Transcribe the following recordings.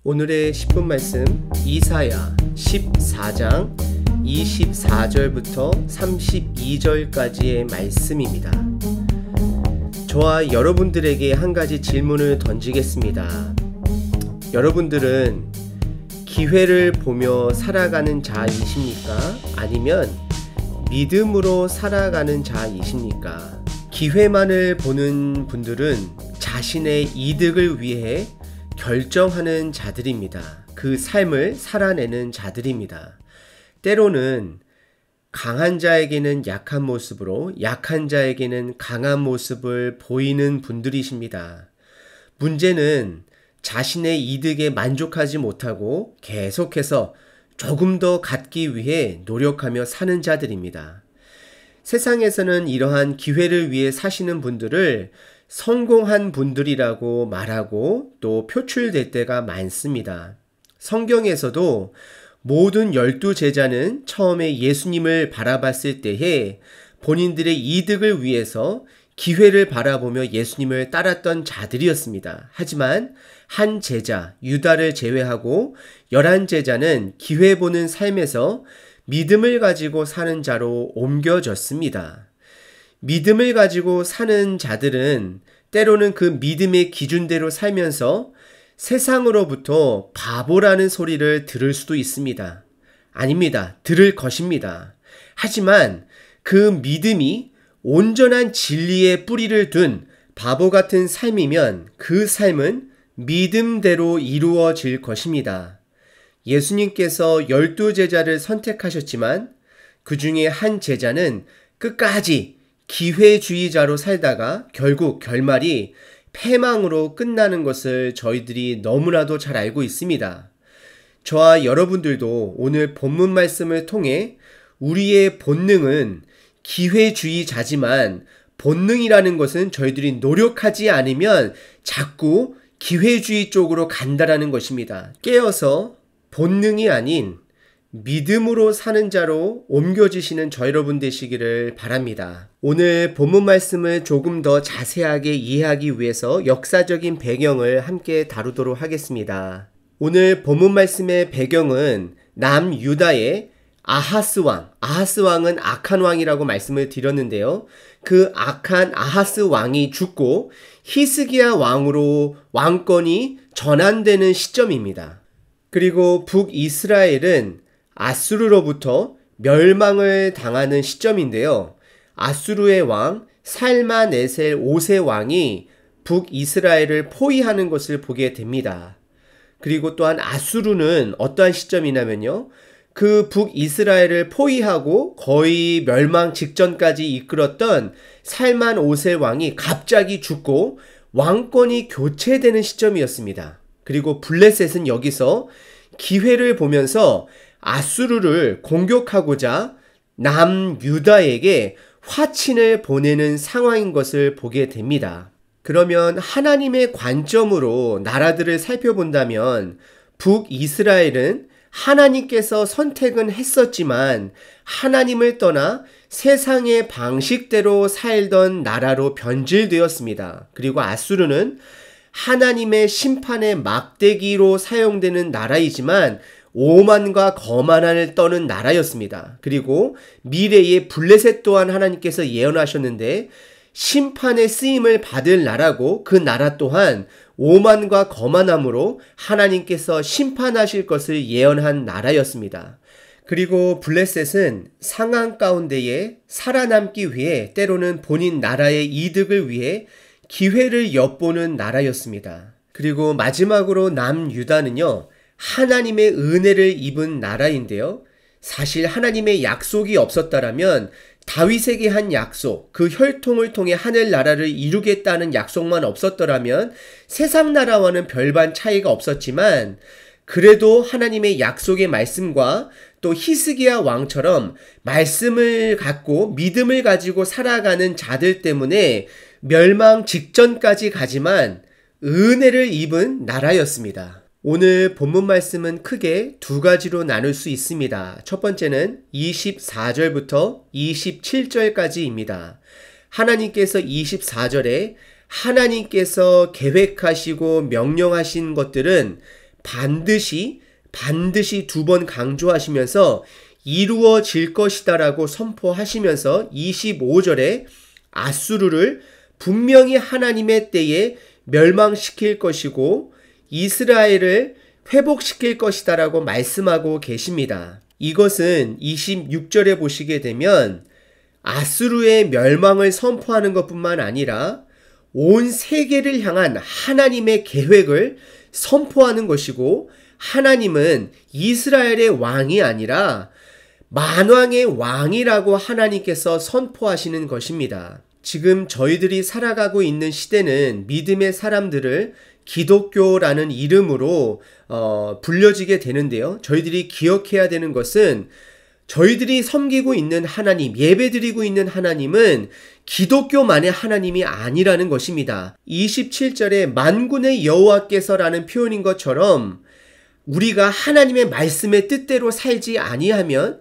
오늘의 10분 말씀 이사야 14장 24절부터 32절까지의 말씀입니다. 저와 여러분들에게 한 가지 질문을 던지겠습니다. 여러분들은 기회를 보며 살아가는 자이십니까? 아니면 믿음으로 살아가는 자이십니까? 기회만을 보는 분들은 자신의 이득을 위해 결정하는 자들입니다. 그 삶을 살아내는 자들입니다. 때로는 강한 자에게는 약한 모습으로 약한 자에게는 강한 모습을 보이는 분들이십니다. 문제는 자신의 이득에 만족하지 못하고 계속해서 조금 더 갖기 위해 노력하며 사는 자들입니다. 세상에서는 이러한 기회를 위해 사시는 분들을 성공한 분들이라고 말하고 또 표출될 때가 많습니다. 성경에서도 모든 12제자는 처음에 예수님을 바라봤을 때에 본인들의 이득을 위해서 기회를 바라보며 예수님을 따랐던 자들이었습니다. 하지만 한 제자, 유다를 제외하고 11제자는 기회 보는 삶에서 믿음을 가지고 사는 자로 옮겨졌습니다. 믿음을 가지고 사는 자들은 때로는 그 믿음의 기준대로 살면서 세상으로부터 바보라는 소리를 들을 수도 있습니다. 아닙니다. 들을 것입니다. 하지만 그 믿음이 온전한 진리의 뿌리를 둔 바보 같은 삶이면 그 삶은 믿음대로 이루어질 것입니다. 예수님께서 12제자를 선택하셨지만 그 중에 한 제자는 끝까지 기회주의자로 살다가 결국 결말이 패망으로 끝나는 것을 저희들이 너무나도 잘 알고 있습니다. 저와 여러분들도 오늘 본문 말씀을 통해 우리의 본능은 기회주의자지만 본능이라는 것은 저희들이 노력하지 않으면 자꾸 기회주의 쪽으로 간다라는 것입니다. 깨어서 본능이 아닌 믿음으로 사는 자로 옮겨지시는 저 여러분 되시기를 바랍니다. 오늘 본문 말씀을 조금 더 자세하게 이해하기 위해서 역사적인 배경을 함께 다루도록 하겠습니다. 오늘 본문 말씀의 배경은 남유다의 아하스 왕은 악한 왕이라고 말씀을 드렸는데요. 그 악한 아하스 왕이 죽고 히스기야 왕으로 왕권이 전환되는 시점입니다. 그리고 북이스라엘은 아수르로부터 멸망을 당하는 시점인데요. 아수르의 왕 살마네셀 5세 왕이 북이스라엘을 포위하는 것을 보게 됩니다. 그리고 또한 아수르는 어떠한 시점이냐면요. 그 북이스라엘을 포위하고 거의 멸망 직전까지 이끌었던 살만 5세 왕이 갑자기 죽고 왕권이 교체되는 시점이었습니다. 그리고 블레셋은 여기서 기회를 보면서 아수르를 공격하고자 남유다에게 화친을 보내는 상황인 것을 보게 됩니다. 그러면 하나님의 관점으로 나라들을 살펴본다면 북이스라엘은 하나님께서 선택은 했었지만 하나님을 떠나 세상의 방식대로 살던 나라로 변질되었습니다. 그리고 아수르는 하나님의 심판의 막대기로 사용되는 나라이지만 오만과 거만을 떠는 나라였습니다. 그리고 미래의 블레셋 또한 하나님께서 예언하셨는데 심판의 쓰임을 받을 나라고 그 나라 또한 오만과 거만함으로 하나님께서 심판하실 것을 예언한 나라였습니다. 그리고 블레셋은 상황 가운데에 살아남기 위해 때로는 본인 나라의 이득을 위해 기회를 엿보는 나라였습니다. 그리고 마지막으로 남유다는요. 하나님의 은혜를 입은 나라인데요. 사실 하나님의 약속이 없었다라면 다윗에게 한 약속, 그 혈통을 통해 하늘나라를 이루겠다는 약속만 없었더라면 세상 나라와는 별반 차이가 없었지만 그래도 하나님의 약속의 말씀과 또 히스기야 왕처럼 말씀을 갖고 믿음을 가지고 살아가는 자들 때문에 멸망 직전까지 가지만 은혜를 입은 나라였습니다. 오늘 본문 말씀은 크게 두 가지로 나눌 수 있습니다. 첫 번째는 24절부터 27절까지입니다. 하나님께서 24절에 하나님께서 계획하시고 명령하신 것들은 반드시 2번 강조하시면서 이루어질 것이다라고 선포하시면서 25절에 아수르를 분명히 하나님의 때에 멸망시킬 것이고 이스라엘을 회복시킬 것이다라고 말씀하고 계십니다. 이것은 26절에 보시게 되면 아수르의 멸망을 선포하는 것뿐만 아니라 온 세계를 향한 하나님의 계획을 선포하는 것이고, 하나님은 이스라엘의 왕이 아니라 만왕의 왕이라고 하나님께서 선포하시는 것입니다. 지금 저희들이 살아가고 있는 시대는 믿음의 사람들을 기독교라는 이름으로 불려지게 되는데요. 저희들이 기억해야 되는 것은 저희들이 섬기고 있는 하나님, 예배드리고 있는 하나님은 기독교만의 하나님이 아니라는 것입니다. 27절에 만군의 여호와께서라는 표현인 것처럼 우리가 하나님의 말씀의 뜻대로 살지 아니하면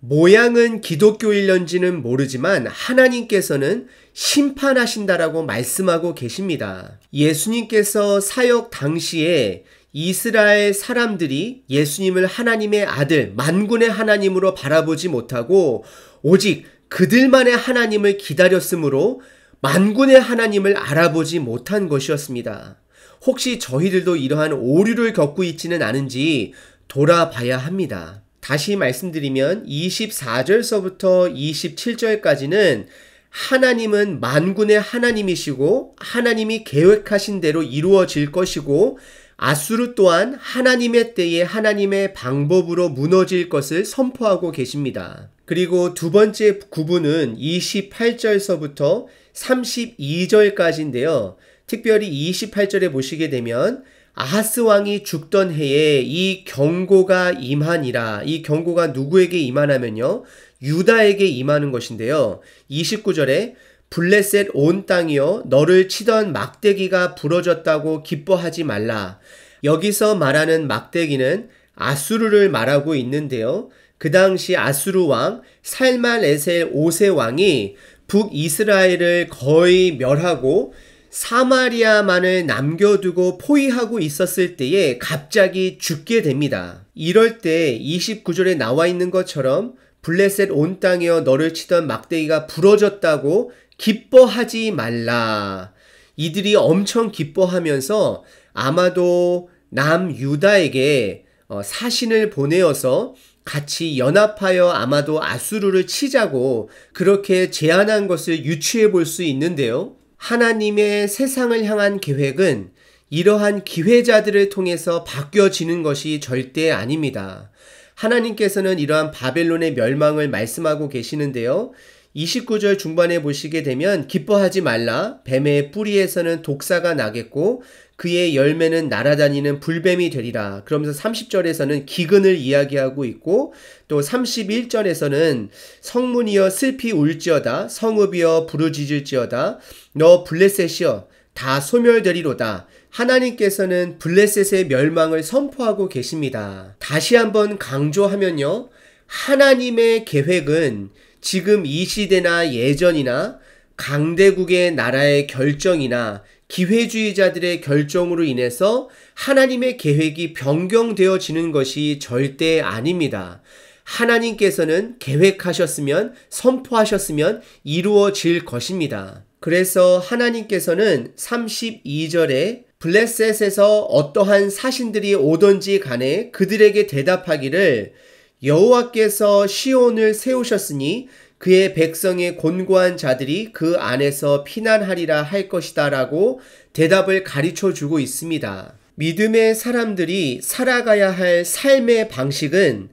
모양은 기독교일런지는 모르지만 하나님께서는 심판하신다라고 말씀하고 계십니다. 예수님께서 사역 당시에 이스라엘 사람들이 예수님을 하나님의 아들, 만군의 하나님으로 바라보지 못하고 오직 그들만의 하나님을 기다렸으므로 만군의 하나님을 알아보지 못한 것이었습니다. 혹시 저희들도 이러한 오류를 겪고 있지는 않은지 돌아봐야 합니다. 다시 말씀드리면 24절서부터 27절까지는 하나님은 만군의 하나님이시고 하나님이 계획하신 대로 이루어질 것이고, 아수르 또한 하나님의 때에 하나님의 방법으로 무너질 것을 선포하고 계십니다. 그리고 두 번째 구분은 28절서부터 32절까지인데요. 특별히 28절에 보시게 되면 아하스 왕이 죽던 해에 이 경고가 임하니라. 이 경고가 누구에게 임하냐면요, 유다에게 임하는 것인데요. 29절에 블레셋 온 땅이여 너를 치던 막대기가 부러졌다고 기뻐하지 말라. 여기서 말하는 막대기는 아수르를 말하고 있는데요. 그 당시 아수르 왕 살말에셀 5세 왕이 북이스라엘을 거의 멸하고 사마리아만을 남겨두고 포위하고 있었을 때에 갑자기 죽게 됩니다. 이럴 때 29절에 나와 있는 것처럼 블레셋 온 땅이여 너를 치던 막대기가 부러졌다고 기뻐하지 말라. 이들이 엄청 기뻐하면서 아마도 남유다에게 사신을 보내어서 같이 연합하여 아마도 아수르를 치자고 그렇게 제안한 것을 유추해 볼 수 있는데요. 하나님의 세상을 향한 계획은 이러한 기회자들을 통해서 바뀌어지는 것이 절대 아닙니다. 하나님께서는 이러한 바벨론의 멸망을 말씀하고 계시는데요. 29절 중반에 보시게 되면 기뻐하지 말라. 뱀의 뿌리에서는 독사가 나겠고 그의 열매는 날아다니는 불뱀이 되리라. 그러면서 30절에서는 기근을 이야기하고 있고, 또 31절에서는 성문이여 슬피 울지어다. 성읍이여 부르짖을지어다. 너 블레셋이여 다 소멸되리로다. 하나님께서는 블레셋의 멸망을 선포하고 계십니다. 다시 한번 강조하면요, 하나님의 계획은 지금 이 시대나 예전이나 강대국의 나라의 결정이나 기회주의자들의 결정으로 인해서 하나님의 계획이 변경되어지는 것이 절대 아닙니다. 하나님께서는 계획하셨으면 선포하셨으면 이루어질 것입니다. 그래서 하나님께서는 32절에 블레셋에서 어떠한 사신들이 오든지 간에 그들에게 대답하기를 여호와께서 시온을 세우셨으니 그의 백성의 곤고한 자들이 그 안에서 피난하리라 할 것이다 라고 대답을 가르쳐 주고 있습니다. 믿음의 사람들이 살아가야 할 삶의 방식은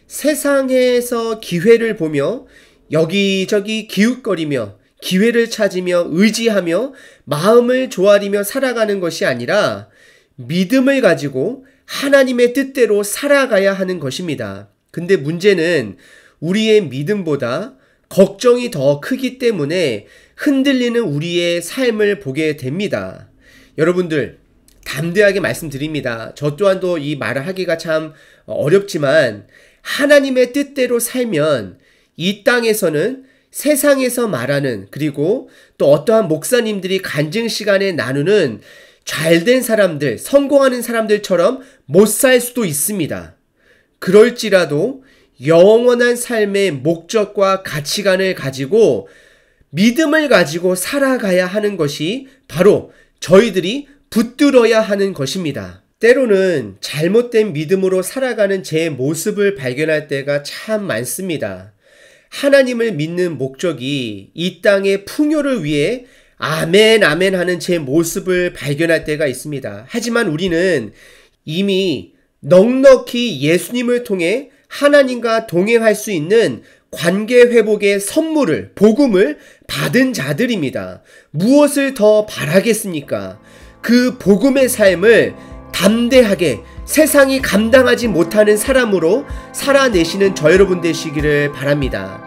세상에서 기회를 보며 여기저기 기웃거리며 기회를 찾으며 의지하며 마음을 조아리며 살아가는 것이 아니라 믿음을 가지고 하나님의 뜻대로 살아가야 하는 것입니다. 근데 문제는 우리의 믿음보다 걱정이 더 크기 때문에 흔들리는 우리의 삶을 보게 됩니다. 여러분들, 담대하게 말씀드립니다. 저 또한도 이 말을 하기가 참 어렵지만 하나님의 뜻대로 살면 이 땅에서는 세상에서 말하는, 그리고 또 어떠한 목사님들이 간증 시간에 나누는 잘된 사람들, 성공하는 사람들처럼 못 살 수도 있습니다. 그럴지라도 영원한 삶의 목적과 가치관을 가지고 믿음을 가지고 살아가야 하는 것이 바로 저희들이 붙들어야 하는 것입니다. 때로는 잘못된 믿음으로 살아가는 제 모습을 발견할 때가 참 많습니다. 하나님을 믿는 목적이 이 땅의 풍요를 위해 아멘 아멘 하는 제 모습을 발견할 때가 있습니다. 하지만 우리는 이미 넉넉히 예수님을 통해 하나님과 동행할 수 있는 관계 회복의 선물을, 복음을 받은 자들입니다. 무엇을 더 바라겠습니까? 그 복음의 삶을 담대하게 세상이 감당하지 못하는 사람으로 살아내시는 저 여러분 되시기를 바랍니다.